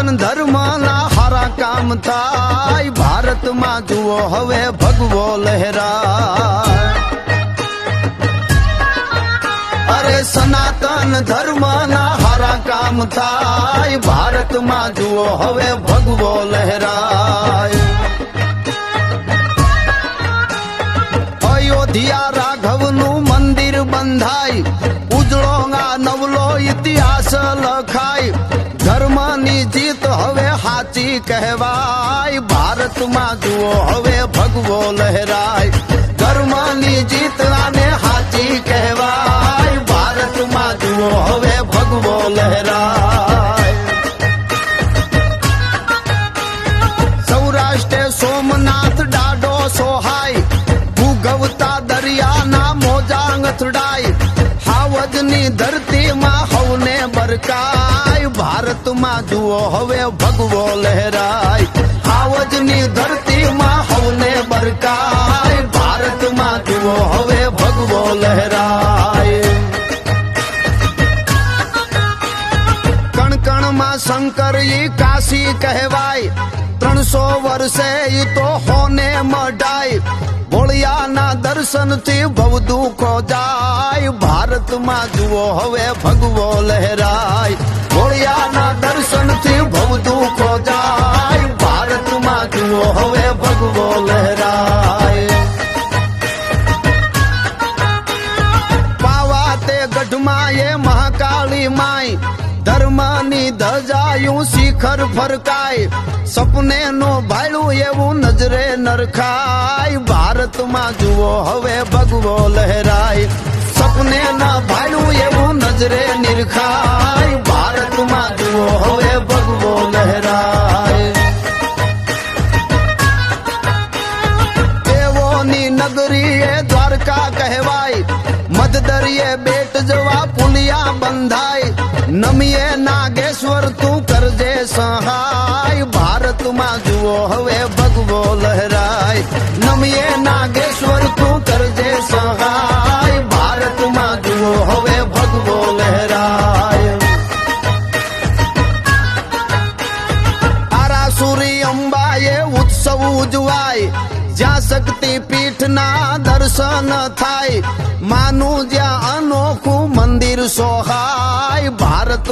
સનાતન ધર્મ ના હારા કામ થાય ભારતમાં જુઓ હવે ભગવો લહેરાય અરે સનાતન ધર્મ ના હારા કામ થાય ભારતમાં જુઓ હવે ભગવો લહેરાય અયોધ્યા રાઘવનું મંદિર બંધાય ઉજળો આ નવલો ઇતિહાસ લખાય ધર્મની જીત હવે હાચી કહેવાય ભારતમાં જુઓ હવે ભગવો લહેરાય ધર્મની જીત આને હાચી કહેવાય ભારતમાં જુઓ હવે ભગવો લહેરાય સૌરાષ્ટ્રે સોમનાથ ડાડો સોહાય ભૂગવતા દરિયાના મોજા અથડાય હાવજની ધરતીમાં હવને બરકાય ભારતમાં જુઓ હવે ભગવો લહેરાય હાવજની ધરતીમાં હવને બરકાય ભારતમાં જુઓ હવે ભગવો લહેરાય કણકણમાં શંકર ઈ કાશી કહેવાય 300 વર્ષે ઈ તો હોને મઢાય ભોળિયાના દર્શનથી ભવ દુઃખો જાય ભારતમાં જુઓ હવે ભગવો લહેરાય ભોળિયાના દર્શનથી ભવ દુઃખો જાય ભારતમાં જુઓ હવે ભગવો લહેરાય પાવા તે ગઢમાં એ મહાકાળી માય ધર્મની ધજાયું શિખર ફરકાય સપને નો ભાડું એવું નજરે નરખાય ભારતમાં જુઓ હવે ભગવો લહેરાય સપને ના ભાડું એવું નજરે નિરખાય ભારતમાં જુઓ હવે ભગવો લહેરાય દેવોની નગરી એ દ્વારકા કહેવાય મધદરિયે બેટ જવા પુલિયા બંધાય નમીએ નાગેશ્વર તું કરજે સહાય ભારતમાં જુઓ હવે ભગવો લહેરાય નમીએ નાગેશ્વર તું કરજે સહાય ભારતમાં જુઓ હવે ભગવો લહેરાય આરાસુરી અંબાએ ઉત્સવ ઉજવાય જ્યાં શક્તિ પીઠના દર્શન થાય માનું જ્યાં અનોખું મંદિર સોહાય ભારત